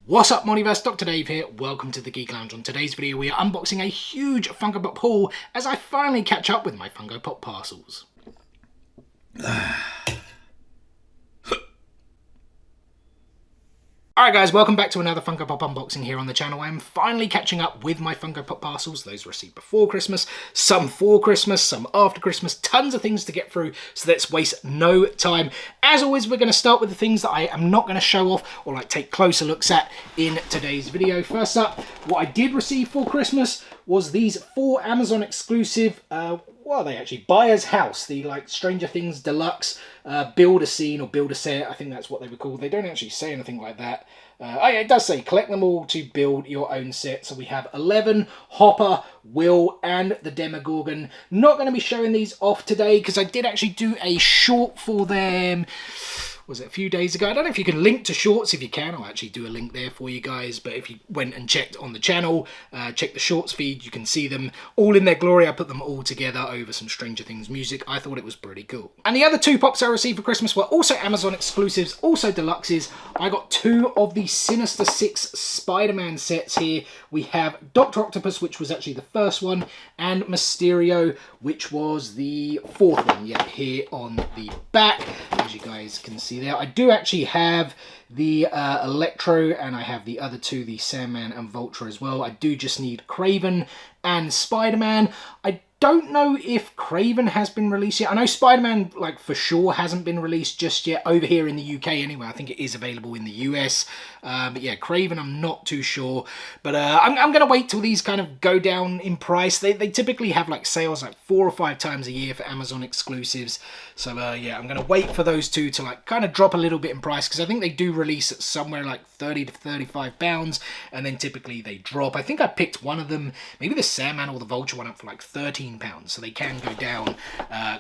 What's up, Multiverse? Dr. Dave here. Welcome to the Geek Lounge. On today's video, we are unboxing a huge Funko Pop haul as I finally catch up with my Funko Pop parcels. Alright guys, welcome back to another Funko Pop unboxing here on the channel. I am finally catching up with my Funko Pop parcels, those received before Christmas, some for Christmas, some after Christmas, tons of things to get through, so let's waste no time. As always, we're going to start with the things that I am not going to show off or like take closer looks at in today's video. First up, what I did receive for Christmas was these 4 Amazon exclusive, well, they actually Buyer's House, the like Stranger Things Deluxe build a scene or build a set. I think that's what they were called. They don't actually say anything like that. Oh yeah, it does say collect them all to build your own set. So we have 11, Hopper, Will, and the Demogorgon. Not going to be showing these off today because I did actually do a short for them. Was it a few days ago? I don't know if you can link to shorts. If you can, I'll actually do a link there for you guys. But if you went and checked on the channel, check the shorts feed, you can see them all in their glory. I put them all together over some Stranger Things music. I thought it was pretty cool. And the other 2 pops I received for Christmas were also Amazon exclusives, also deluxes. I got 2 of the Sinister 6 Spider-Man sets here. We have Dr. Octopus, which was actually the first one, and Mysterio, which was the 4th one. Yeah, here on the back, as you guys can see there. I do actually have the Electro, and I have the other 2, the Sandman and Vulture as well. I do just need Kraven and Spider-Man. I don't know if Kraven has been released yet. I know Spider-Man, like, for sure hasn't been released just yet over here in the UK anyway. I think it is available in the US. But yeah, Kraven, I'm not too sure. But I'm going to wait till these kind of go down in price. They typically have, like, sales like 4 or 5 times a year for Amazon exclusives. So, yeah, I'm going to wait for those 2 to, like, kind of drop a little bit in price. Because I think they do release at somewhere like 30 to 35 pounds. And then typically they drop. I think I picked one of them, maybe the Sandman or the Vulture one up for like 13 pounds, so they can go down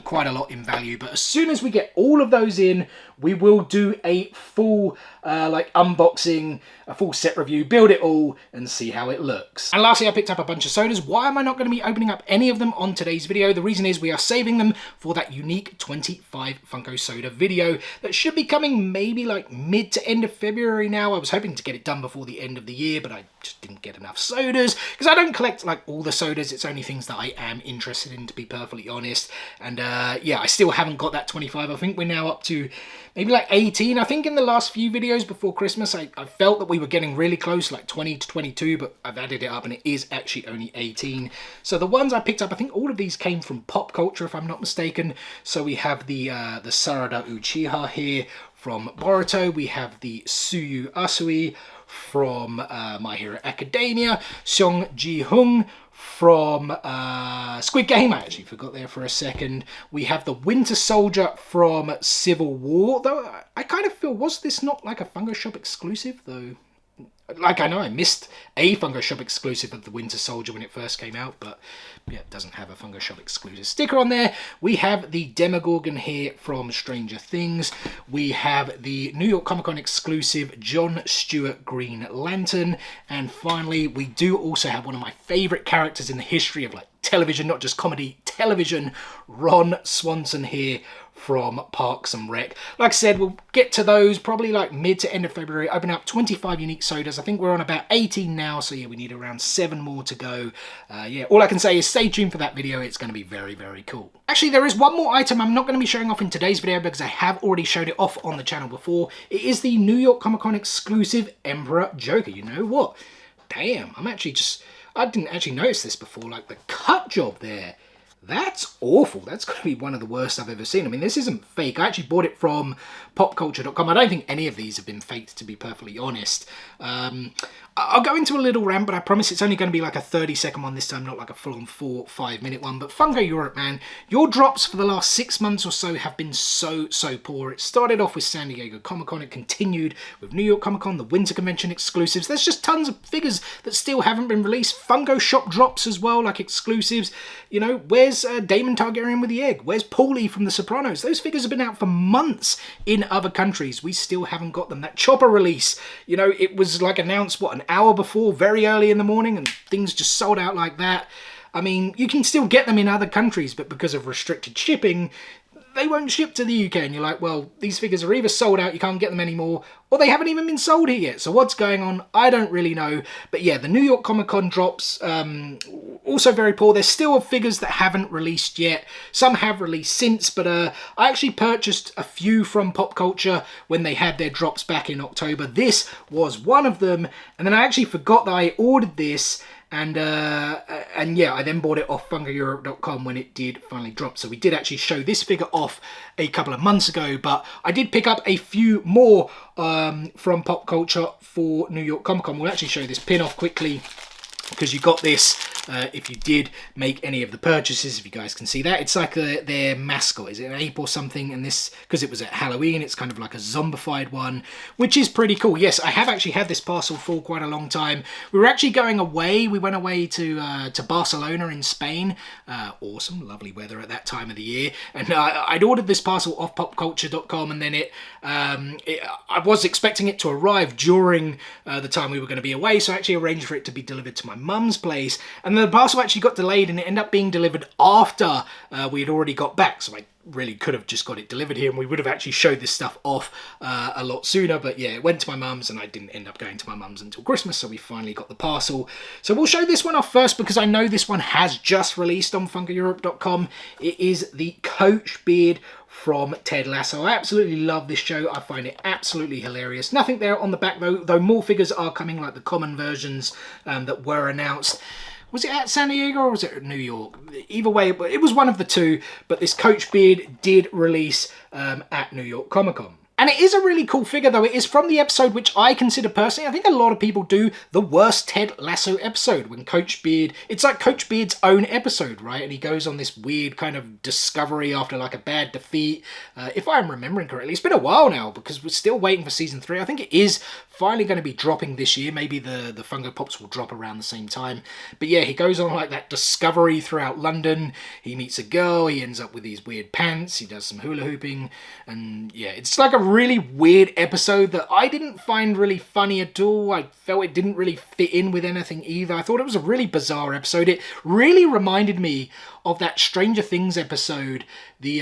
quite a lot in value. But as soon as we get all of those in, we will do a full like unboxing, a full set review, build it all and see how it looks. And lastly, I picked up a bunch of sodas. Why am I not going to be opening up any of them on today's video? The reason is we are saving them for that unique 25 Funko soda video that should be coming maybe like mid to end of February now. I was hoping to get it done before the end of the year, but I just didn't get enough sodas because I don't collect like all the sodas. It's only things that I am interested in, to be perfectly honest. And yeah, I still haven't got that 25. I think we're now up to maybe like 18. I think in the last few videos before Christmas, I felt that we were getting really close, like 20 to 22, but I've added it up and it is actually only 18. So the ones I picked up, I think all of these came from Pop Culture, if I'm not mistaken. So we have the Sarada Uchiha here from Boruto. We have the Tsuyu Asui from My Hero Academia. Seong Ji-hung from Squid Game. I actually forgot there for a second. We have the Winter Soldier from Civil War, though I kind of feel, was this not like a Funko Shop exclusive though? Like, I know I missed a Funko Shop exclusive of the Winter Soldier when it first came out, but yeah, it doesn't have a Funko Shop exclusive sticker on there. We have the Demogorgon here from Stranger Things. We have the New York Comic Con exclusive John Stewart Green Lantern. And finally, we do also have one of my favorite characters in the history of like television, not just comedy, television, Ron Swanson here from Parks and Rec. Like I said, we'll get to those probably like mid to end of February. Open up 25 unique sodas. I think we're on about 18 now, so yeah, we need around 7 more to go. Yeah, all I can say is stay tuned for that video. It's going to be very, very cool. Actually, there is one more item I'm not going to be showing off in today's video because I have already showed it off on the channel before. It is the New York Comic Con exclusive Emperor Joker. You know what? Damn, I didn't actually notice this before, like the cut job there. That's awful. That's going to be one of the worst I've ever seen. I mean, this isn't fake. I actually bought it from popculture.com. I don't think any of these have been faked, to be perfectly honest. I'll go into a little rant, but I promise it's only going to be like a 30-second one this time, not like a full-on 4-5 minute one. But Funko Europe, man, your drops for the last 6 months or so have been so poor. It started off with San Diego Comic-Con. It continued with New York Comic-Con, the Winter Convention exclusives. There's just tons of figures that still haven't been released. Funko Shop drops as well, like exclusives. You know, where's Daemon Targaryen with the egg? Where's Paulie from The Sopranos? Those figures have been out for months in other countries. We still haven't got them. That Chopper release, you know, it was like announced, what, an hour before, very early in the morning, and things just sold out like that. I mean, you can still get them in other countries, but because of restricted shipping, they won't ship to the UK. And you're like, well, these figures are either sold out, you can't get them anymore, or they haven't even been sold here yet. So what's going on? I don't really know. But yeah, the New York Comic Con drops, also very poor. There's still figures that haven't released yet. Some have released since, but I actually purchased a few from Pop Culture when they had their drops back in October. This was one of them, and then I actually forgot that I ordered this, and yeah, I then bought it off FunkoEurope.com when it did finally drop. So we did actually show this figure off a couple of months ago, but I did pick up a few more from Pop Culture for New York Comic Con. We'll actually show this pin off quickly, because you got this if you did make any of the purchases, if you guys can see that. It's like their mascot. Is it an ape or something? And this, because it was at Halloween, it's kind of like a zombified one, which is pretty cool. Yes, I have actually had this parcel for quite a long time. We were actually going away. We went away to Barcelona in Spain. Awesome, lovely weather at that time of the year. And I'd ordered this parcel off popculture.com, and then I was expecting it to arrive during the time we were going to be away, so I actually arranged for it to be delivered to my mum's place, and the parcel actually got delayed, and it ended up being delivered after we had already got back. So I really could have just got it delivered here, and we would have actually showed this stuff off a lot sooner. But yeah, it went to my mum's, and I didn't end up going to my mum's until Christmas, so we finally got the parcel. So we'll show this one off first, because I know this one has just released on FunkoEurope.com. It is the Coach Beard from Ted Lasso. I absolutely love this show. I find it absolutely hilarious. Nothing there on the back though more figures are coming, like the common versions that were announced. Was it at San Diego or was it at New York? Either way, it was one of the two, but this Coach Beard did release at New York Comic Con. And it is a really cool figure, though. It is from the episode which I consider personally, I think a lot of people do, the worst Ted Lasso episode, when Coach Beard, it's like Coach Beard's own episode, right? And he goes on this weird kind of discovery after like a bad defeat. If I'm remembering correctly, it's been a while now, because we're still waiting for season 3. I think it is finally going to be dropping this year. Maybe the Funko Pops will drop around the same time. But yeah, he goes on like that discovery throughout London. He meets a girl, he ends up with these weird pants, he does some hula hooping, and yeah, it's like a really weird episode that I didn't find really funny at all. I felt it didn't really fit in with anything either. I thought it was a really bizarre episode. It really reminded me of that Stranger Things episode, the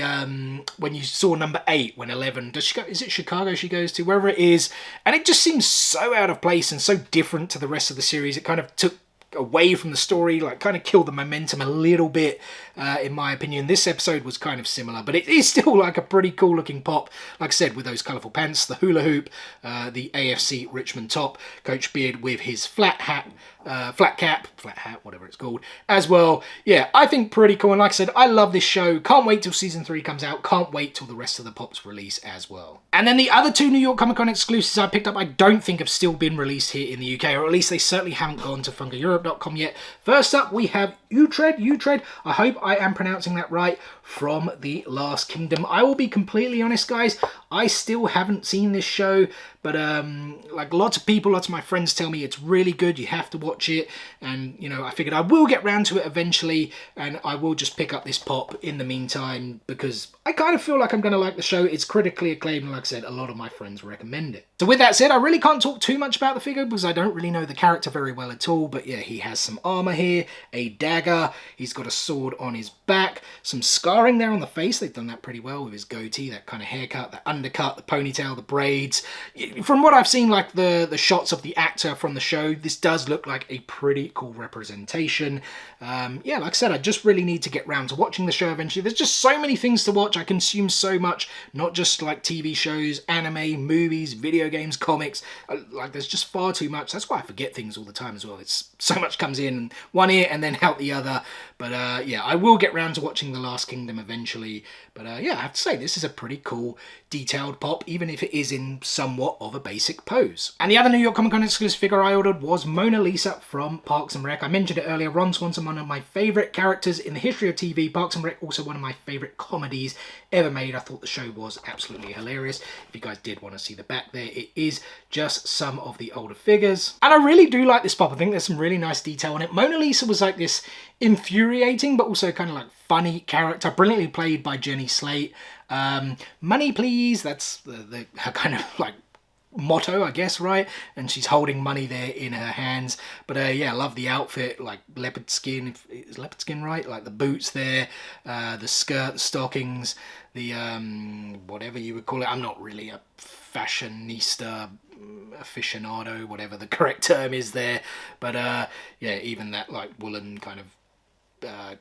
when you saw number 8, when 11, does she go, is it Chicago she goes to, wherever it is, and it just seems so out of place and so different to the rest of the series. It kind of took away from the story, like kind of killed the momentum a little bit, in my opinion. This episode was kind of similar, but it is still like a pretty cool looking pop, like I said, with those colourful pants, the hula hoop, the AFC Richmond top, Coach Beard with his flat hat, whatever it's called, as well. Yeah, I think pretty cool, and like I said, I love this show. Can't wait till season 3 comes out. Can't wait till the rest of the pops release as well. And then the other 2 New York Comic Con exclusives I picked up, I don't think have still been released here in the UK, or at least they certainly haven't gone to FunkoEurope.com yet. First up, we have Utread, I hope I am pronouncing that right, from The Last Kingdom. I will be completely honest, guys, I still haven't seen this show, but like lots of my friends tell me it's really good, you have to watch it, and you know, I figured I will get round to it eventually, and I will just pick up this pop in the meantime, because I kind of feel like I'm going to like the show. It's critically acclaimed, and like I said, a lot of my friends recommend it. So with that said, I really can't talk too much about the figure, because I don't really know the character very well at all, but yeah, he has some armor here, a dagger, he's got a sword on his back, some scarring there on the face. They've done that pretty well with his goatee, that kind of haircut, the undercut, the ponytail, the braids. From what I've seen, like the shots of the actor from the show, this does look like a pretty cool representation. Yeah, like I said, I just really need to get round to watching the show eventually. There's just so many things to watch. I consume so much, not just like TV shows, anime, movies, video games, comics. Like there's just far too much. That's why I forget things all the time as well. It's so much comes in one ear and then out the other. But yeah, I will get round to watching The Last Kingdom eventually. But yeah, I have to say, this is a pretty cool detailed pop, even if it is in somewhat of a basic pose. And the other New York Comic Con exclusive figure I ordered was Mona Lisa from Parks and Rec. I mentioned it earlier, Ron Swanson, one of my favourite characters in the history of TV. Parks and Rec, also one of my favourite comedies ever made. I thought the show was absolutely hilarious. If you guys did want to see the back there, it is just some of the older figures. And I really do like this pop. I think there's some really nice detail on it. Mona Lisa was like this infuriating but also kind of like funny character, brilliantly played by Jenny Slate. Money please, that's the her kind of like motto, I guess, right? And she's holding money there in her hands. But yeah, I love the outfit, like leopard skin. Is leopard skin right? Like the boots there, the skirt, the stockings, the whatever you would call it. I'm not really a fashionista, aficionado, whatever the correct term is there. But yeah, even that like woolen kind of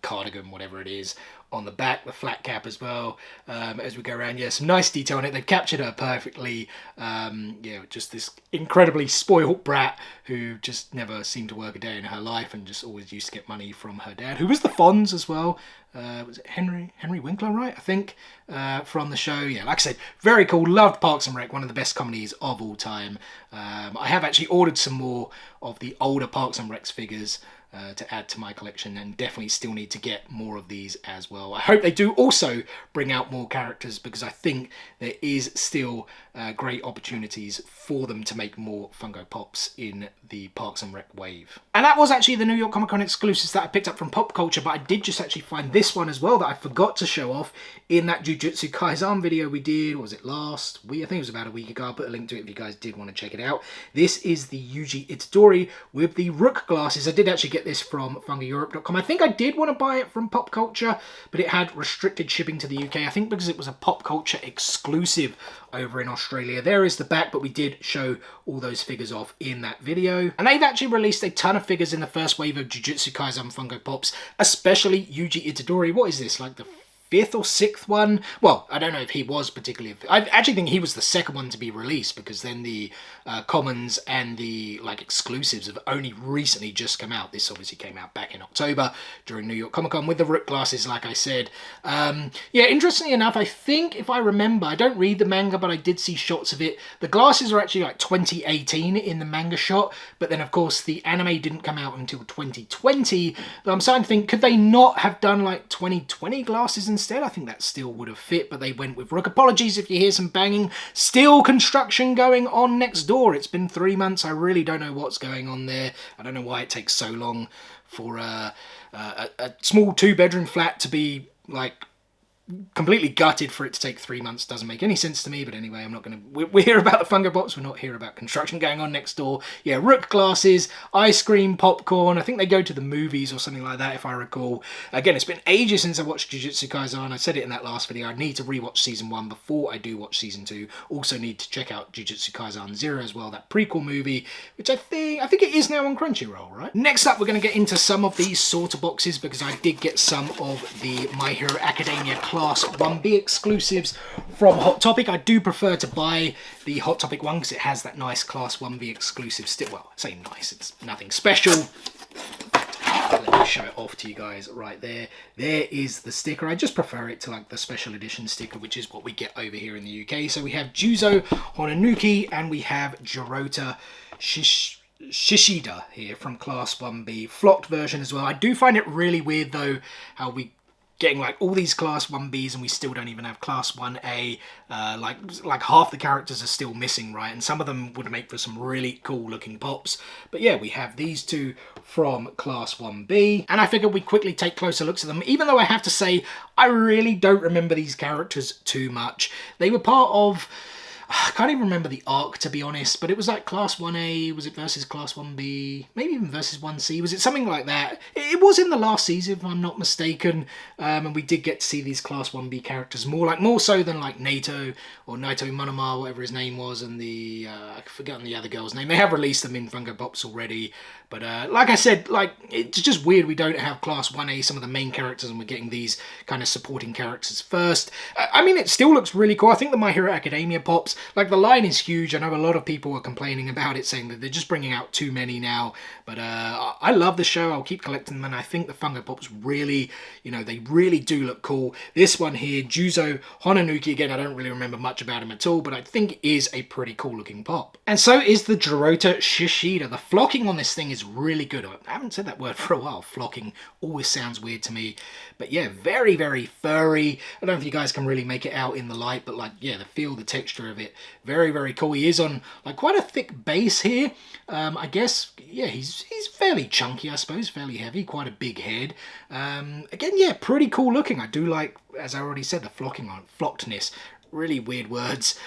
cardigan, whatever it is, on the back, the flat cap as well, as we go around. Yeah, some nice detail on it. They've captured her perfectly. Yeah, just this incredibly spoiled brat who just never seemed to work a day in her life and just always used to get money from her dad, who was the Fonz as well. Was it Henry Winkler, right? I think, from the show. Yeah, like I said, very cool. Loved Parks and Rec, one of the best comedies of all time. I have actually ordered some more of the older Parks and Recs figures to add to my collection, and definitely still need to get more of these as well. I hope they do also bring out more characters, because I think there is still great opportunities for them to make more Funko Pops in the Parks and Rec wave. And that was actually the New York Comic Con exclusives that I picked up from Pop Culture, but I did just actually find this one as well that I forgot to show off in that Jujutsu Kaisen video we did. Or was it last week? I think it was about a week ago. I'll put a link to it if you guys did want to check it out. This is the Yuji Itadori with the Rook glasses. I did actually get this from FunkoEurope.com. I think I did want to buy it from Pop Culture, but it had restricted shipping to the UK. I think because it was a Pop Culture exclusive over in Australia. There is the back, but we did show all those figures off in that video. And they've actually released a ton of figures in the first wave of Jujutsu Kaisen Funko Pops, especially Yuji Itadori. What is this, like the 5th or 6th one? Well, I don't know if he was particularly... I actually think he was the second one to be released, because then the commons and the like exclusives have only recently just come out. This obviously came out back in October during New York Comic Con with the Rook glasses, like I said. Yeah, interestingly enough, I think, if I remember, I don't read the manga, but I did see shots of it. The glasses are actually like 2018 in the manga shot, but then of course the anime didn't come out until 2020. But I'm starting to think, could they not have done like 2020 glasses instead? I think that still would have fit, but they went with Rook. Apologies if you hear some banging. Still construction going on next door. It's been 3 months. I really don't know what's going on there. I don't know why it takes so long for a small 2-bedroom flat to be like completely gutted for it to take 3 months. Doesn't make any sense to me, but anyway, I'm not going to... We're here about the Funko Pops, we're not here about construction going on next door. Yeah, Rook glasses, ice cream, popcorn. I think they go to the movies or something like that, if I recall. Again, it's been ages since I watched Jujutsu Kaisen. I said it in that last video. I need to rewatch Season 1 before I do watch Season 2. Also need to check out Jujutsu Kaisen 0 as well, that prequel movie, which I think it is now on Crunchyroll, right? Next up, we're going to get into some of these sorter boxes, because I did get some of the My Hero Academia Class 1B exclusives from Hot Topic. I do prefer to buy the Hot Topic one because it has that nice Class 1B exclusive still. Well, I say nice, it's nothing special. Let me show it off to you guys right there. There is the sticker. I just prefer it to like the special edition sticker, which is what we get over here in the UK. So we have Juzo Honanuki and we have Jirota Shishida here from Class 1B. Flocked version as well. I do find it really weird though how we getting like all these Class 1Bs and we still don't even have Class 1A. Like half the characters are still missing, right? And some of them would make for some really cool looking pops. But yeah, we have these two from Class 1B. And I figured we'd quickly take closer looks at them, even though I have to say, I really don't remember these characters too much. They were part of... I can't even remember the arc, to be honest, but it was like Class 1A, was it versus Class 1B, maybe even versus 1C, was it something like that? It was in the last season, if I'm not mistaken, and we did get to see these Class 1B characters more so than like Naito or Naito Manama, whatever his name was, and the, I've forgotten the other girl's name. They have released them in Funko Pops already, but like I said, like, it's just weird we don't have Class 1A, some of the main characters, and we're getting these kind of supporting characters first. I mean, it still looks really cool. I think the My Hero Academia Pops, like, the line is huge. I know a lot of people are complaining about it, saying that they're just bringing out too many now, but I love the show. I'll keep collecting them, and I think the Funko Pops really, you know, they really do look cool. This one here, Juzo Honanuki, again, I don't really remember much about him at all, but I think is a pretty cool looking pop. And so is the Jirota Shishida. The flocking on this thing is really good. I haven't said that word for a while. Flocking always sounds weird to me, but yeah, very, very furry. I don't know if you guys can really make it out in the light, but like, yeah, the feel, the texture of it, very, very cool. He is on like quite a thick base here. I guess, yeah, he's fairly chunky, I suppose, fairly heavy, quite a big head. Again, yeah, pretty cool looking. I do like, as I already said, the flocking on flockedness. Really weird words.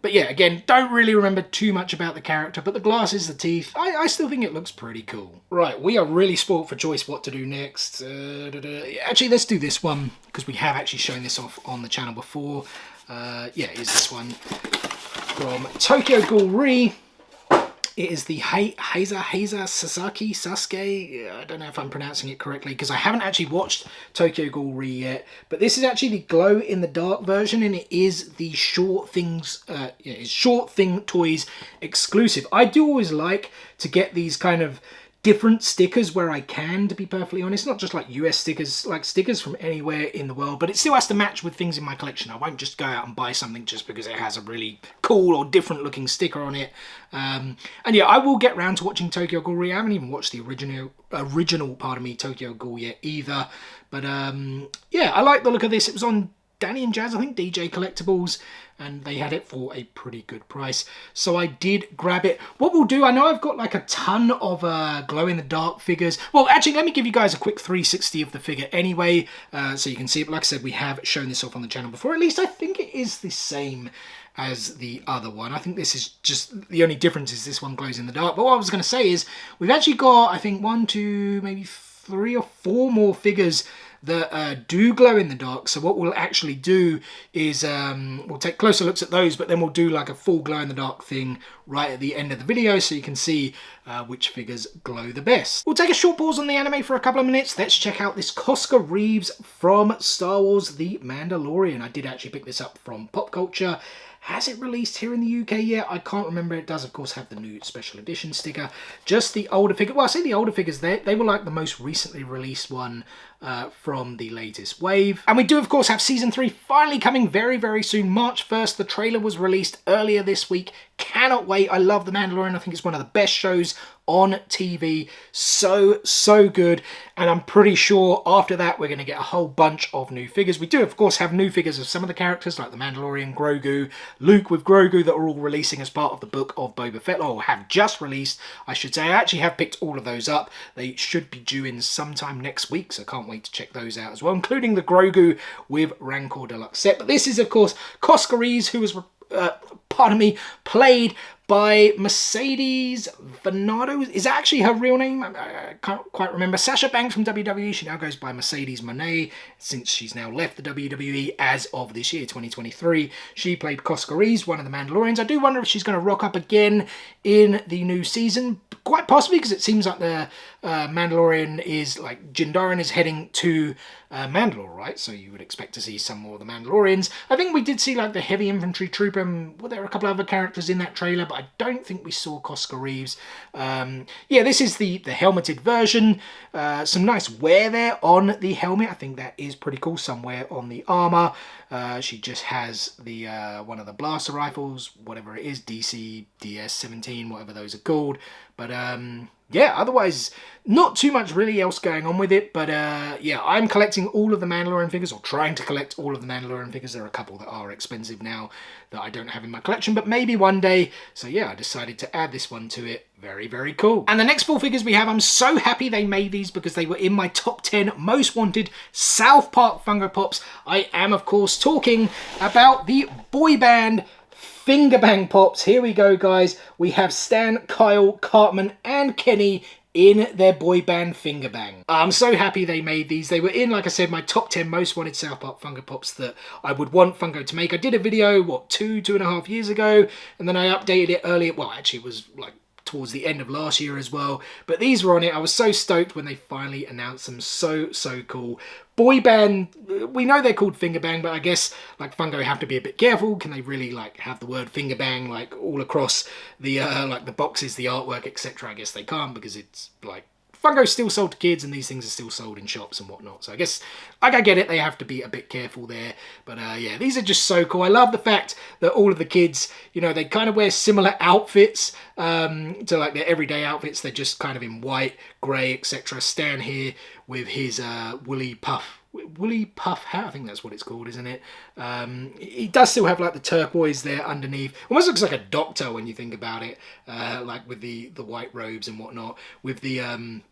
But yeah, again, don't really remember too much about the character, but the glasses, the teeth, I still think it looks pretty cool. Right, we are really spoilt for choice what to do next. Actually, let's do this one, because we have actually shown this off on the channel before. Yeah, it is this one from Tokyo Ghoul Re. It is the Heiza Sasuke. I don't know if I'm pronouncing it correctly because I haven't actually watched Tokyo Ghoul Re yet. But this is actually the glow in the dark version, and it is the Short Things, it's Short Thing Toys exclusive. I do always like to get these kind of different stickers where I can, to be perfectly honest. Not just like US stickers, like stickers from anywhere in the world, but it still has to match with things in my collection. I won't just go out and buy something just because it has a really cool or different looking sticker on it. And yeah, I will get round to watching Tokyo Ghoul Re. I haven't even watched the original Tokyo Ghoul yet either. But yeah, I like the look of this. It was on Danny and Jazz, I think, DJ Collectibles, and they had it for a pretty good price. So I did grab it. What we'll do, I know I've got like a ton of glow-in-the-dark figures. Well, actually, let me give you guys a quick 360 of the figure anyway, so you can see it. But like I said, we have shown this off on the channel before. At least I think it is the same as the other one. I think this is just, the only difference is this one glows in the dark. But what I was going to say is, we've actually got, I think, 1, 2, maybe 3 or 4 more figures that do glow in the dark. So what we'll actually do is we'll take closer looks at those, but then we'll do like a full glow in the dark thing right at the end of the video so you can see which figures glow the best. We'll take a short pause on the anime for a couple of minutes. Let's check out this Cosca Reeves from Star Wars The Mandalorian. I did actually pick this up from Pop Culture. Has it released here in the UK yet? I can't remember. It does, of course, have the new special edition sticker. Just the older figure. Well, I say the older figures there. They were like the most recently released one from the latest wave. And we do, of course, have Season 3 finally coming very, very soon. March 1st. The trailer was released earlier this week. Cannot wait. I love The Mandalorian. I think it's one of the best shows on TV. So good. And I'm pretty sure after that we're going to get a whole bunch of new figures. We do, of course, have new figures of some of the characters like the Mandalorian, Grogu, Luke with Grogu, that are all releasing as part of the Book of Boba Fett, or have just released, I should say. I actually have picked all of those up. They should be due in sometime next week, so can't wait to check those out as well, including the Grogu with Rancor Deluxe set. But this is, of course, Cosca Reeves, who was, played by Mercedes Venado. Is that actually her real name? I can't quite remember. Sasha Banks from WWE. She now goes by Mercedes Monet since she's now left the WWE as of this year, 2023. She played Cosca Reeves, one of the Mandalorians. I do wonder if she's going to rock up again in the new season. Quite possibly, because it seems like the Mandalorian is, like, Jindarin is heading to Mandalore, right? So you would expect to see some more of the Mandalorians. I think we did see, like, the heavy infantry trooper. Well, there were a couple of other characters in that trailer, but I don't think we saw Cosca Reeves. Yeah, this is the helmeted version. Some nice wear there on the helmet. I think that is pretty cool. Some wear on the armor. She just has the one of the blaster rifles, whatever it is, DC, DS-17, whatever those are called. But yeah, otherwise, not too much really else going on with it. But yeah, I'm collecting all of the Mandalorian figures, or trying to collect all of the Mandalorian figures. There are a couple that are expensive now that I don't have in my collection, but maybe one day. So yeah, I decided to add this one to it. Very, very cool. And the next 4 figures we have, I'm so happy they made these because they were in my top 10 most wanted South Park Funko Pops. I am, of course, talking about the boy band Finger Bang Pops. Here we go, guys. We have Stan, Kyle, Cartman, and Kenny in their boy band Finger Bang. I'm so happy they made these. They were in, like I said, my top 10 most wanted South Park Funko Pops that I would want Funko to make. I did a video, what, 2.5 years ago, and then I updated it earlier. Well, actually, it was like towards the end of last year as well, but these were on it. I was so stoked when they finally announced them. So cool. Boy band, we know they're called Finger Bang, but I guess like Funko have to be a bit careful. Can they really like have the word Finger Bang like all across the like the boxes, the artwork, etc.? I guess they can't, because it's like Funko's still sold to kids and these things are still sold in shops and whatnot. So I guess, like, I get it, they have to be a bit careful there. But yeah, these are just so cool. I love the fact that all of the kids, you know, they kind of wear similar outfits to like their everyday outfits. They're just kind of in white, grey, etc. Stan here with his woolly puff hat, I think that's what it's called, isn't it? He does still have like the turquoise there underneath. Almost looks like a doctor when you think about it, like with the white robes and whatnot, with the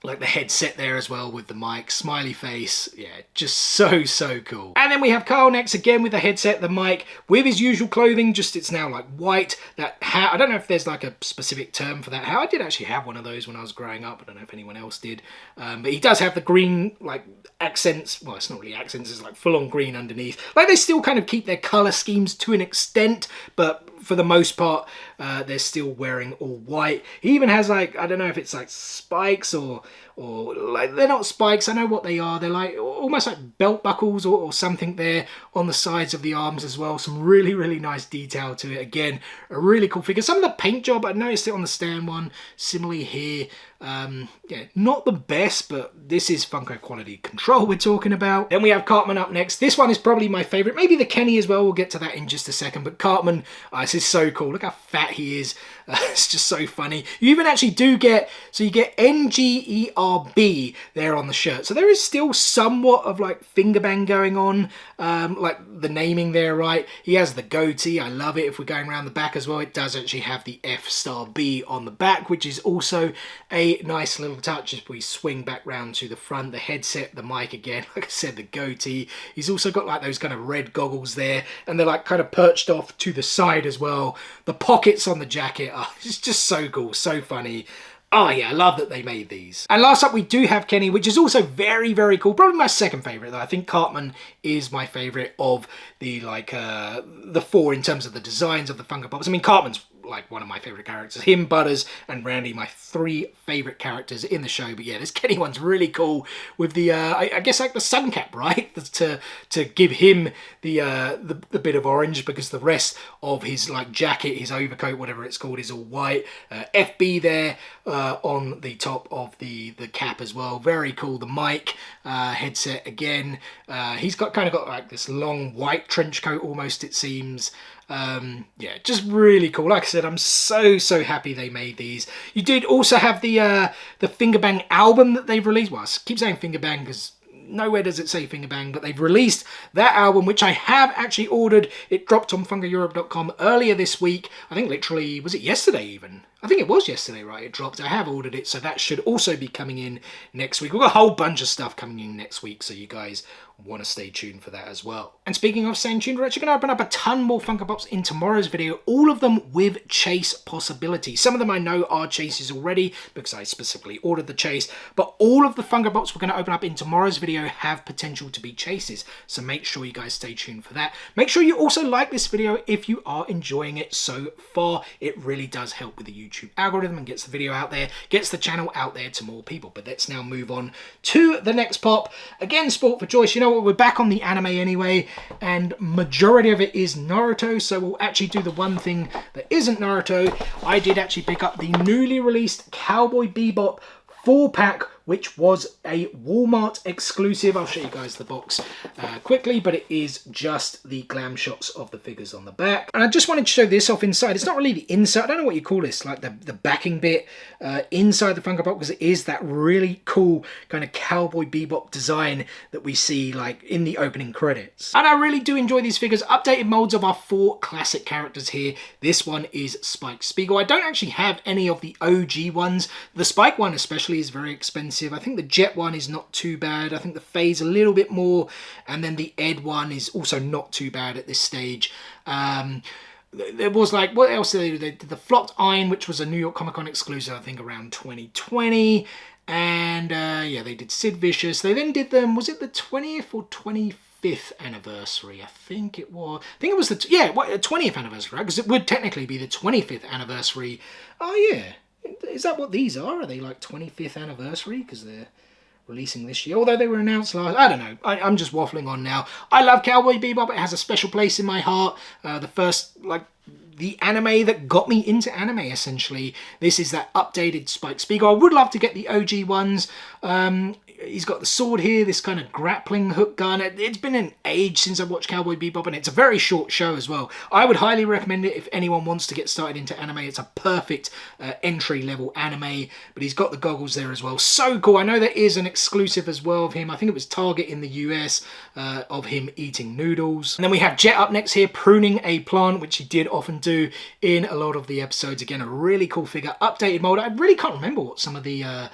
like the headset there as well with the mic, smiley face. Yeah, just so cool. And then we have Carl next again with the headset, the mic, with his usual clothing, just it's now like white. That hat, I don't know if there's like a specific term for that hat. I did actually have one of those when I was growing up. I don't know if anyone else did. But he does have the green like accents. Well, it's not really accents, it's like full on green underneath. Like they still kind of keep their colour schemes to an extent, but for the most part, they're still wearing all white. He even has like, I don't know if it's like spikes or like, they're not spikes, I know what they are. They're like almost like belt buckles or something there on the sides of the arms as well. Some really nice detail to it. Again, a really cool figure. Some of the paint job, I noticed it on the stand one, similarly here. Yeah, not the best, but this is Funko quality control we're talking about. Then we have Cartman up next. This one is probably my favourite. Maybe the Kenny as well. We'll get to that in just a second. But Cartman, this is so cool. Look how fat he is. It's just so funny. You even actually do get, so you get NGERB there on the shirt. So there is still somewhat of like finger bang going on, like the naming there, right? He has the goatee. I love it. If we're going around the back as well, it does actually have the F*B on the back, which is also a nice little touch. If we swing back round to the front, the headset, the mic again, like I said, the goatee. He's also got like those kind of red goggles there, and they're like kind of perched off to the side as well. The pockets on the jacket, it's just so cool, so funny. Oh yeah, I love that they made these. And last up we do have Kenny, which is also very cool. Probably my second favourite though. I think Cartman is my favourite of the like the four in terms of the designs of the Funko Pops. I mean, Cartman's like one of my favourite characters. Him, Butters and Randy, my three favourite characters in the show. But yeah, this Kenny one's really cool with the I guess like the sun cap, right? To give him the bit of orange, because the rest of his like jacket, his overcoat, whatever it's called, is all white. FB there on the top of the cap as well. Very cool. The mic, headset again. He's got kind of got like this long white trench coat almost, it seems. Yeah, just really cool. Like I said, I'm so happy they made these. You did also have the Finger Bang album that they've released. Well, I keep saying Finger Bang because nowhere does it say Finger Bang, but they've released that album, which I have actually ordered. It dropped on FunkoEurope.com earlier this week. I think literally, was it yesterday even? I think it was yesterday, right? It dropped. I have ordered it, so that should also be coming in next week. We've got a whole bunch of stuff coming in next week, so you guys want to stay tuned for that as well. And speaking of staying tuned, we're actually going to open up a ton more Funko Pops in tomorrow's video, all of them with chase possibilities. Some of them I know are chases already because I specifically ordered the chase, but all of the Funko Pops we're going to open up in tomorrow's video have potential to be chases, so make sure you guys stay tuned for that. Make sure you also like this video if you are enjoying it so far. It really does help with the YouTube algorithm and gets the video out there, gets the channel out there to more people. But let's now move on to the next pop. Again, sport for choice. You know what, we're back on the anime anyway, and majority of it is Naruto, so we'll actually do the one thing that isn't Naruto. I did actually pick up the newly released Cowboy Bebop 4-pack, which was a Walmart exclusive. I'll show you guys the box quickly, but it is just the glam shots of the figures on the back. And I just wanted to show this off inside. It's not really the inside, I don't know what you call this, like the backing bit inside the Funko Pop, because it is that really cool kind of Cowboy Bebop design that we see like in the opening credits. And I really do enjoy these figures. Updated molds of our 4 classic characters here. This one is Spike Spiegel. I don't actually have any of the OG ones. The Spike one especially is very expensive. I think the Jet one is not too bad. I think the Faye's a little bit more, and then the Ed one is also not too bad at this stage. There was like, what else did they do? They did the Flocked Iron, which was a New York Comic Con exclusive, I think around 2020. And yeah, they did Sid Vicious. They then did them, was it the 20th or 25th anniversary? I think it was the 20th anniversary, right? Because it would technically be the 25th anniversary. Oh yeah. Is that what these are? Are they like 25th anniversary? Because they're releasing this year. Although they were announced last... I don't know. I'm just waffling on now. I love Cowboy Bebop. It has a special place in my heart. The first, like, the anime that got me into anime, essentially. This is that updated Spike Spiegel. I would love to get the OG ones. He's got the sword here, this kind of grappling hook gun. It's been an age since I've watched Cowboy Bebop, and it's a very short show as well. I would highly recommend it if anyone wants to get started into anime. It's a perfect entry-level anime, but he's got the goggles there as well. So cool. I know there is an exclusive as well of him. I think it was Target in the US, of him eating noodles. And then we have Jet up next here, pruning a plant, which he did often do in a lot of the episodes. Again, a really cool figure. Updated mold. I really can't remember what some of the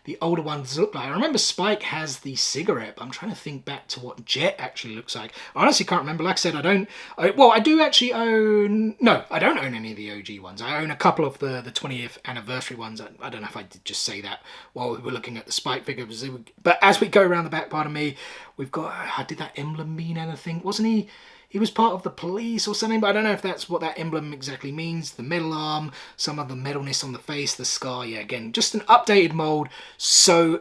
the older ones look like. I remember Spike has the cigarette, but I'm trying to think back to what Jet actually looks like. I honestly can't remember. Like I said, I do actually own, no, I don't own any of the OG ones. I own a couple of the 20th anniversary ones. I don't know if I did just say that while we were looking at the Spike figures. But as we go around the back part of me, we've got, did that emblem mean anything? Wasn't he? He was part of the police or something, but I don't know if that's what that emblem exactly means. The metal arm, some of the metalness on the face, the scar. Yeah, again, just an updated mold. So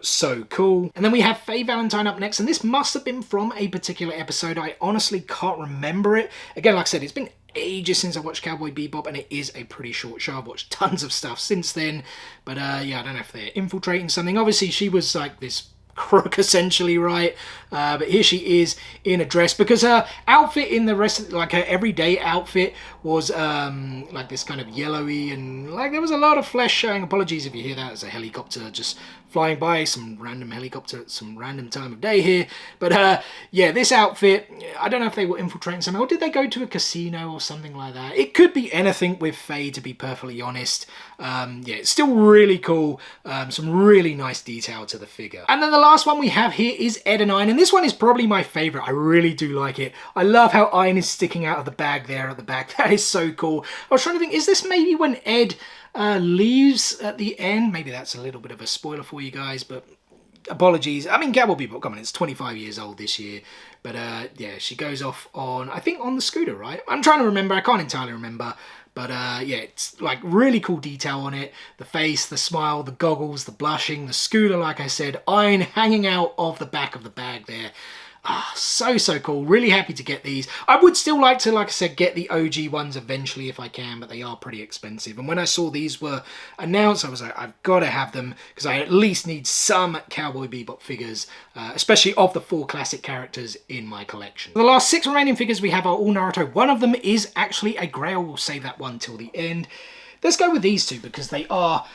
cool. And then we have Faye Valentine up next, and this must have been from a particular episode. I honestly can't remember it. Again, like I said, it's been ages since I watched Cowboy Bebop, and it is a pretty short show. I've watched tons of stuff since then, but yeah, I don't know if they're infiltrating something. Obviously, she was like this crook essentially, right? But here she is in a dress, because her outfit in the rest of, like her everyday outfit was like this kind of yellowy, and like there was a lot of flesh showing. Apologies if you hear that, as a helicopter just flying by, some random helicopter at some random time of day here. But yeah, this outfit, I don't know if they were infiltrating something, or did they go to a casino or something like that? It could be anything with Faye, to be perfectly honest. Yeah, it's still really cool. Some really nice detail to the figure. And then the last one we have here is Ed and Iron, and this one is probably my favorite. I really do like it. I love how Iron is sticking out of the bag there at the back. That is so cool. I was trying to think, is this maybe when Ed leaves at the end? Maybe that's a little bit of a spoiler for you guys, but apologies. I mean, Cowboy Bebop, come on, it's 25 years old this year. But yeah, she goes off on, I think on the scooter, right? I'm trying to remember. I can't entirely remember. But yeah, it's like really cool detail on it. The face, the smile, the goggles, the blushing, the scooter, like I said, Iron hanging out of the back of the bag there. Ah, so cool. Really happy to get these. I would still like to, like I said, get the OG ones eventually if I can, but they are pretty expensive. And when I saw these were announced, I was like, I've got to have them, because I at least need some Cowboy Bebop figures, especially of the 4 classic characters in my collection. The last 6 remaining figures we have are all Naruto. One of them is actually a Grail. We'll save that one till the end. Let's go with these two because they are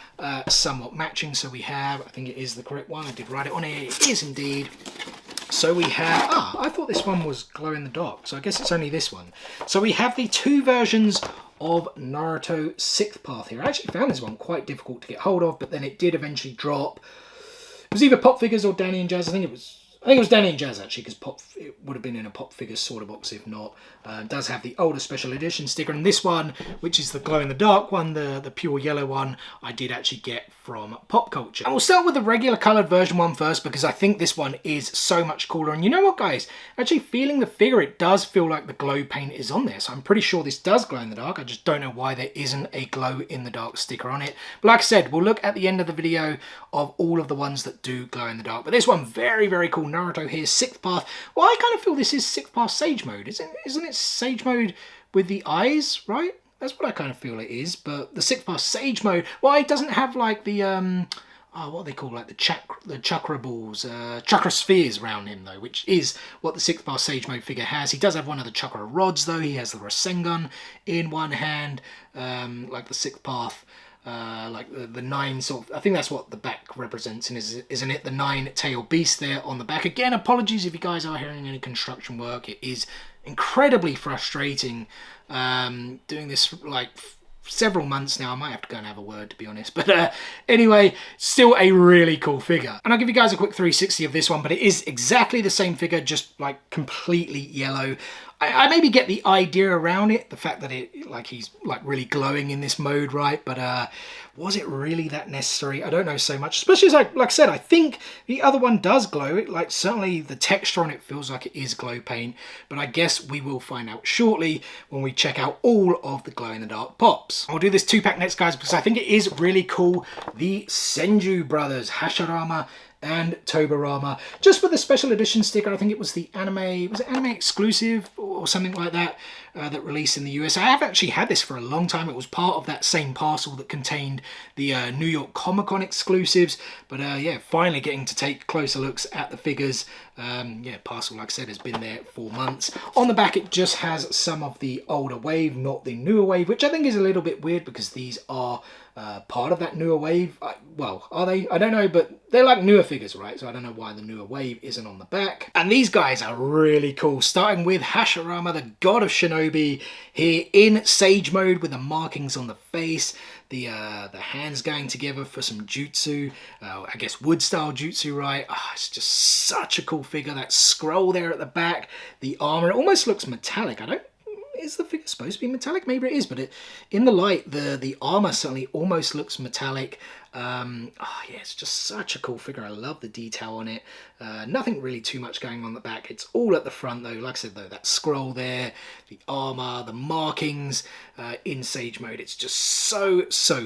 somewhat matching. So we have, I think it is the correct one. I did write it on here. It is indeed. So we have, I thought this one was glow in the dark, so I guess it's only this one. So we have the 2 versions of Naruto 6th Path here. I actually found this one quite difficult to get hold of, but then it did eventually drop. It was either Pop Figures or Danny and Jazz. I think it was Danny and Jazz actually, because it would have been in a Pop Figures sort of box if not. It does have the older special edition sticker, and this one, which is the glow in the dark one, the pure yellow one, I did actually get from Pop Culture. And we'll start with the regular coloured version one first, because I think this one is so much cooler. And you know what, guys? Actually feeling the figure, it does feel like the glow paint is on there. So I'm pretty sure this does glow in the dark. I just don't know why there isn't a glow in the dark sticker on it. But like I said, we'll look at the end of the video of all of the ones that do glow in the dark. But this one, very cool. Naruto here, 6th Path. Well, I kind of feel this is 6th Path Sage Mode. Isn't it Sage Mode with the eyes, right? That's what I kind of feel it is. But the 6th Path Sage Mode, well, it doesn't have like the what are they called, like the chakra balls, chakra spheres around him though, which is what the 6th Path Sage Mode figure has. He does have one of the chakra rods though. He has the Rasengan in one hand, like the 6th Path. Like the 9 sort of, I think that's what the back represents, and isn't it the 9-tailed beast there on the back? Again, apologies if you guys are hearing any construction work. It is incredibly frustrating doing this for like several months now. I might have to go and have a word, to be honest, but anyway, still a really cool figure. And I'll give you guys a quick 360 of this one, but it is exactly the same figure, just like completely yellow. I maybe get the idea around it, the fact that he's like really glowing in this mode, right? But was it really that necessary? I don't know so much, especially as like I said, I think the other one does glow. It, like, certainly the texture on it feels like it is glow paint, but I guess we will find out shortly when we check out all of the glow in the dark pops. I'll do this 2-pack next, guys, because I think it is really cool. The Senju brothers, Hashirama and Tobarama, just for the special edition sticker. I think it was the anime, was it anime exclusive or something like that, that released in the US. I have actually had this for a long time. It was part of that same parcel that contained the New York Comic Con exclusives. But yeah, finally getting to take closer looks at the figures. Yeah, parcel, like I said, has been there for months. On the back, it just has some of the older wave, not the newer wave, which I think is a little bit weird because these are part of that newer wave. Well, are they? I don't know, but they're like newer figures, right? So I don't know why the newer wave isn't on the back. And these guys are really cool, starting with Hashirama, the god of Shinobi, here in Sage mode with the markings on the face. the hands going together for some jutsu, I guess wood style jutsu, right? Oh, it's just such a cool figure. That scroll there at the back, the armor, it almost looks metallic. Is the figure supposed to be metallic? Maybe it is, but in the light, the armor certainly almost looks metallic. Oh yeah, it's just such a cool figure. I love the detail on it. Nothing really too much going on the back. It's all at the front though. Like I said though, that scroll there, the armor, the markings in Sage mode. It's just so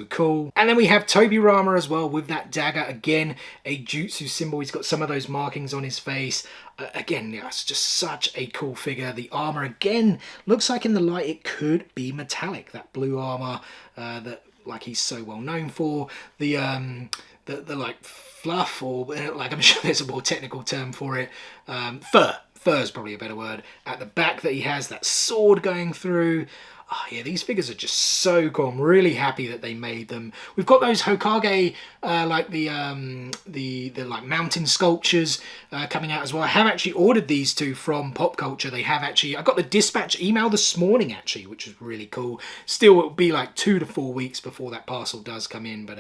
cool. And then we have Tobirama as well with that dagger. Again, a jutsu symbol. He's got some of those markings on his face. Again, yeah, it's just such a cool figure. The armor again looks like in the light it could be metallic. That blue armor that like he's so well known for. The like fluff, or like I'm sure there's a more technical term for it. Fur is probably a better word. At the back that he has that sword going through. Oh yeah, these figures are just so cool. I'm really happy that they made them. We've got those Hokage, like the like mountain sculptures coming out as well. I have actually ordered these two from Pop Culture. They have actually, I got the dispatch email this morning actually, which is really cool. Still, it will be like 2 to 4 weeks before that parcel does come in. But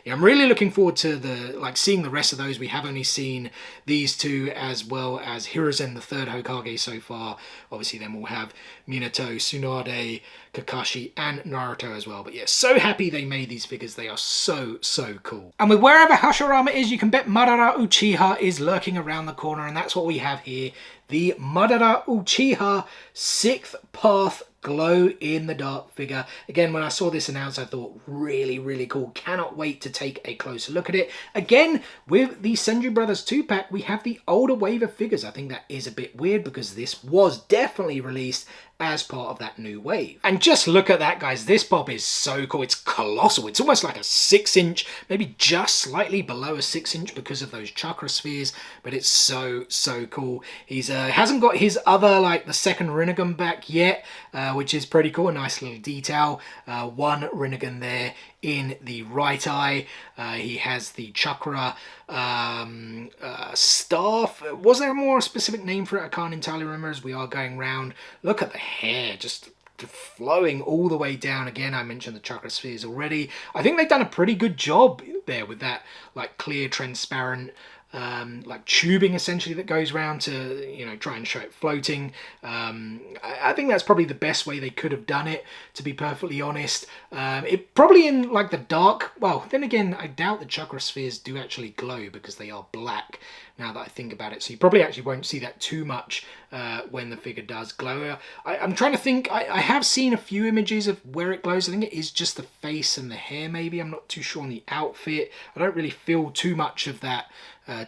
yeah, I'm really looking forward to seeing the rest of those. We have only seen these two as well as Hiruzen, the third Hokage so far. Obviously, then we'll have Minato, Tsunade, Kakashi and Naruto as well. But yeah, so happy they made these figures. They are so cool. And with wherever Hashirama is, you can bet Madara Uchiha is lurking around the corner, and that's what we have here. The Madara Uchiha 6th Path glow in the dark figure. Again, when I saw this announced, I thought really cool. Cannot wait to take a closer look at it. Again, with the Senju Brothers 2-pack, we have the older wave of figures. I think that is a bit weird because this was definitely released as part of that new wave. And just look at that, guys. This pop is so cool. It's colossal. It's almost like a 6-inch, maybe just slightly below a 6-inch because of those chakra spheres, but it's so cool. He's hasn't got his other, like the second Rinnegan back yet, which is pretty cool. A nice little detail. One Rinnegan there in the right eye. He has the chakra staff. Was there a more specific name for it? I can't entirely remember as we are going round. Look at the hair, just flowing all the way down. Again, I mentioned the chakra spheres already. I think they've done a pretty good job there with that like clear, transparent like tubing essentially that goes around to, you know, try and show it floating. I think that's probably the best way they could have done it, to be perfectly honest. It probably in like the dark, well then again I doubt the chakra spheres do actually glow because they are black now that I think about it, so you probably actually won't see that too much when the figure does glow. I'm trying to think, I have seen a few images of where it glows. I think it is just the face and the hair maybe. I'm not too sure on the outfit. I don't really feel too much of that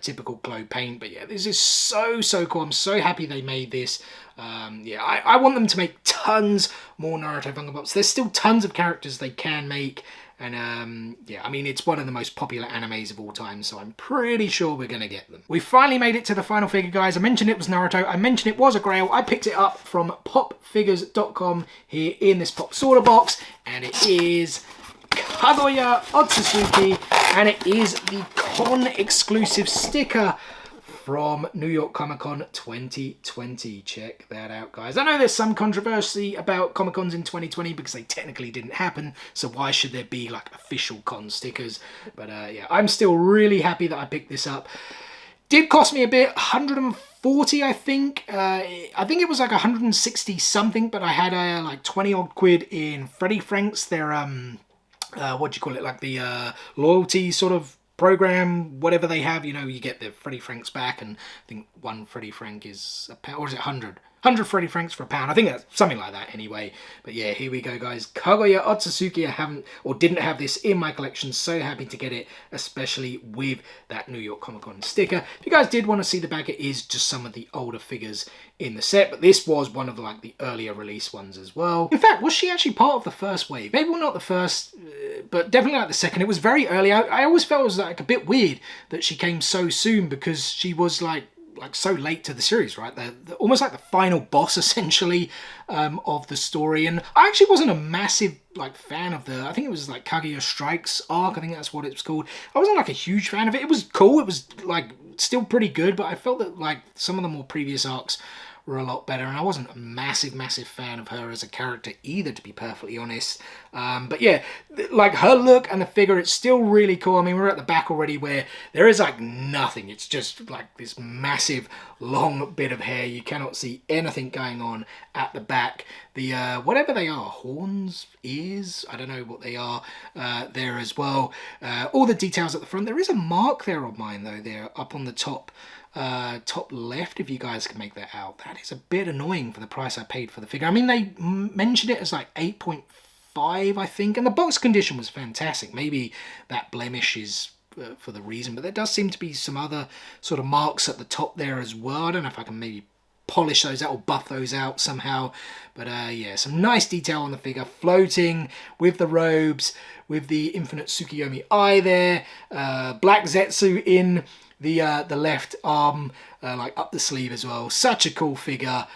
typical glow paint, but yeah, this is so cool. I'm so happy they made this. Yeah, I want them to make tons more Naruto Funko Pops. There's still tons of characters they can make, and yeah, I mean, it's one of the most popular animes of all time, so I'm pretty sure we're gonna get them. We finally made it to the final figure, guys. I mentioned it was Naruto. I mentioned it was a Grail. I picked it up from popfigures.com here in this Pop Sorter box, and it is Kaguya Otsutsuki, and it is the con exclusive sticker from New York Comic Con 2020. Check that out, guys. I know there's some controversy about Comic Cons in 2020 because they technically didn't happen, so why should there be like official con stickers? But yeah, I'm still really happy that I picked this up. Did cost me a bit, 140 I think. I think it was like 160 something, but I had like 20 odd quid in Freddie Frank's, their what do you call it, like the loyalty sort of program, whatever they have, you know, you get the Freddie Franks back, and I think one Freddie Frank is a pound, or is it 100 Freddie Franks for a pound? I think that's something like that anyway. But yeah, here we go, guys. Kaguya Otsutsuki. I haven't or didn't have this in my collection. So happy to get it, especially with that New York Comic Con sticker. If you guys did want to see the back, it is just some of the older figures in the set, but this was one of like the earlier release ones as well. In fact, was she actually part of the first wave? Maybe not the first, but definitely like the second. It was very early. I always felt it was like a bit weird that she came so soon, because she was like so late to the series, right? Almost like the final boss essentially of the story. And I actually wasn't a massive like fan of I think it was like Kaguya Strikes arc. I think that's what it was called. I wasn't like a huge fan of it. It was cool. It was like still pretty good, but I felt that like some of the more previous arcs were a lot better, and I wasn't a massive fan of her as a character either, to be perfectly honest. But yeah, like her look and the figure, it's still really cool. I mean, we're at the back already where there is like nothing. It's just like this massive long bit of hair. You cannot see anything going on at the back. The whatever they are, horns, ears, I don't know what they are, there as well. All the details at the front. There is a mark there on mine though, there up on the top left, if you guys can make that out. That is a bit annoying for the price I paid for the figure. I mean, they mentioned it as like 8.5, I think, and the box condition was fantastic. Maybe that blemish is for the reason, but there does seem to be some other sort of marks at the top there as well. I don't know if I can maybe polish those out or buff those out somehow, but yeah, some nice detail on the figure, floating with the robes, with the infinite Tsukiyomi eye there, black Zetsu in the left arm, like up the sleeve as well. Such a cool figure,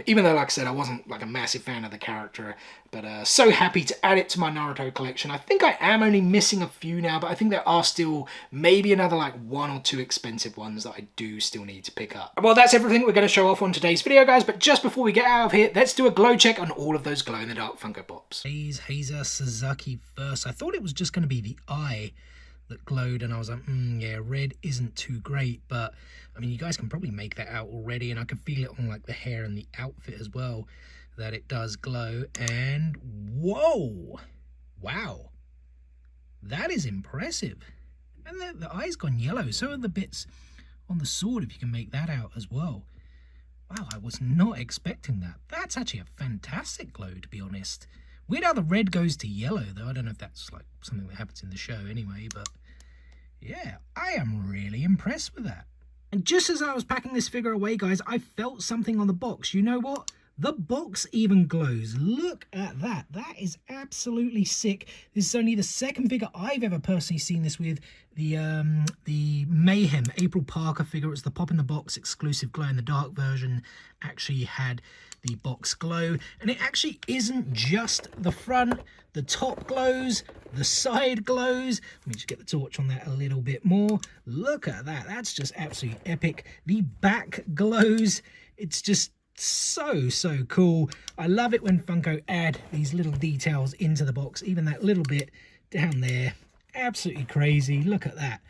even though, like I said, I wasn't like a massive fan of the character, but so happy to add it to my Naruto collection. I think I am only missing a few now, but I think there are still maybe another like 1 or 2 expensive ones that I do still need to pick up. Well, that's everything we're going to show off on today's video, guys, but just before we get out of here, let's do a glow check on all of those glow-in-the-dark Funko Pops. Heiza Sasaki first. I thought it was just going to be the eye that glowed, and I was like, yeah, red isn't too great, but I mean, you guys can probably make that out already, and I can feel it on like the hair and the outfit as well, that it does glow. And whoa, wow, that is impressive. And the eye's gone yellow, so are the bits on the sword, if you can make that out as well. Wow, I was not expecting that. That's actually a fantastic glow, to be honest. Weird how the red goes to yellow, though. I don't know if that's like something that happens in the show anyway, but yeah, I am really impressed with that. And just as I was packing this figure away, guys, I felt something on the box. You know what? The box even glows. Look at that. That is absolutely sick. This is only the second figure I've ever personally seen this with. The Mayhem April Parker figure. It was the Pop in the Box exclusive glow-in-the-dark version. Actually had the box glow. And it actually isn't just the front. The top glows. The side glows. Let me just get the torch on that a little bit more. Look at that. That's just absolutely epic. The back glows. It's just so cool. I love it when Funko add these little details into the box, even that little bit down there. Absolutely crazy. Look at that.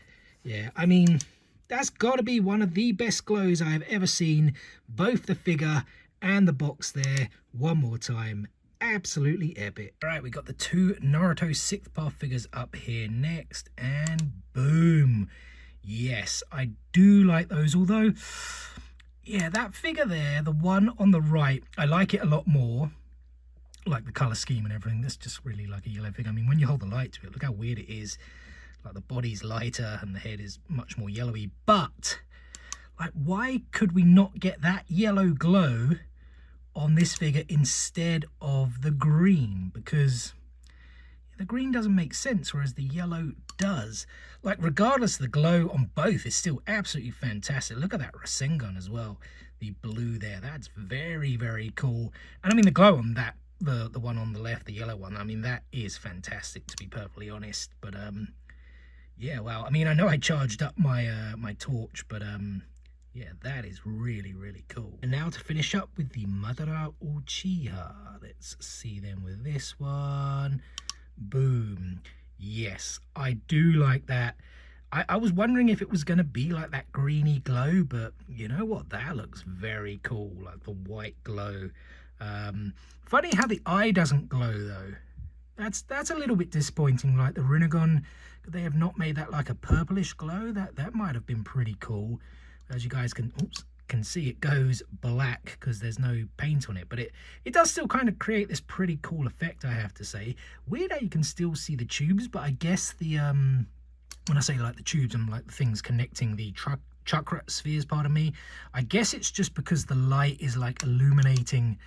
Yeah, I mean, that's got to be one of the best glows I've ever seen. Both the figure and the box there. One more time. Absolutely epic. All right, we got the 2 Naruto 6th Path figures up here next, and boom. Yes, I do like those, although yeah, that figure there, the one on the right, I like it a lot more. Like the colour scheme and everything. That's just really like a yellow figure. I mean, when you hold the light to it, look how weird it is. Like the body's lighter and the head is much more yellowy. But, like, why could we not get that yellow glow on this figure instead of the green? Because the green doesn't make sense, whereas the yellow does. Like, regardless, the glow on both is still absolutely fantastic. Look at that Rasengan as well. The blue there, that's very cool. And I mean, the glow on that, the one on the left, the yellow one, I mean, that is fantastic, to be perfectly honest. But yeah, wow. I mean, I know I charged up my my torch, but yeah, that is really cool. And now to finish up with the Madara Uchiha. Let's see them with this one. Boom. Yes, I do like that. I was wondering if it was going to be like that greeny glow, but you know what? That looks very cool, like the white glow. Funny how the eye doesn't glow, though. That's a little bit disappointing. Like the Rinnegan, they have not made that like a purplish glow. That might have been pretty cool. As you guys can see, it goes black because there's no paint on it, but it does still kind of create this pretty cool effect, I have to say. Weird how you can still see the tubes, but I guess the when I say like the tubes and like the things connecting the chakra spheres, pardon me, I guess it's just because the light is like illuminating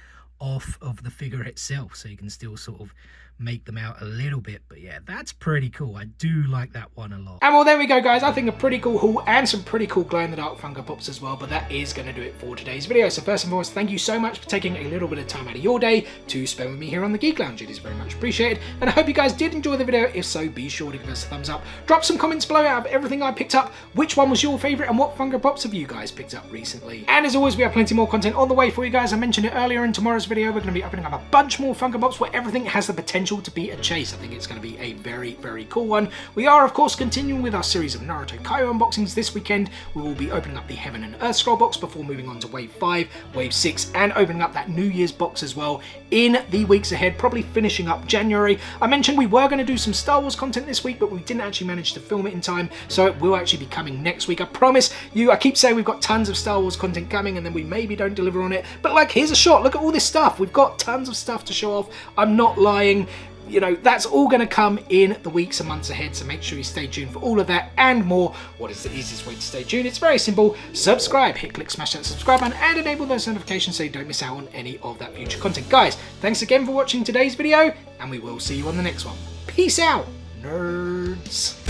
off of the figure itself, so you can still sort of make them out a little bit. But yeah, that's pretty cool. I do like that one a lot. And well, there we go, guys. I think a pretty cool haul and some pretty cool glow-in-the-dark Funko Pops as well. But that is going to do it for today's video. So first and foremost, thank you so much for taking a little bit of time out of your day to spend with me here on the Geek Lounge. It is very much appreciated, and I hope you guys did enjoy the video. If so, be sure to give us a thumbs up. Drop some comments below out of everything I picked up. Which one was your favourite, and what Funko Pops have you guys picked up recently? And as always, we have plenty more content on the way for you guys. I mentioned it earlier in tomorrow's video. We're going to be opening up a bunch more Funko Pops where everything has the potential to be a chase. I think it's going to be a very, very cool one. We are, of course, continuing with our series of Naruto Kaido unboxings this weekend. We will be opening up the Heaven and Earth Scroll box before moving on to Wave 5, Wave 6, and opening up that New Year's box as well in the weeks ahead, probably finishing up January. I mentioned we were going to do some Star Wars content this week, but we didn't actually manage to film it in time, so it will actually be coming next week. I promise you. I keep saying we've got tons of Star Wars content coming, and then we maybe don't deliver on it, but like, here's a shot. Look at all this stuff. We've got tons of stuff to show off. I'm not lying. You know, that's all going to come in the weeks and months ahead, so make sure you stay tuned for all of that and more. What is the easiest way to stay tuned? It's very simple. Subscribe, hit click, smash that subscribe button, and enable those notifications so you don't miss out on any of that future content. Guys, thanks again for watching today's video, and we will see you on the next one. Peace out, nerds.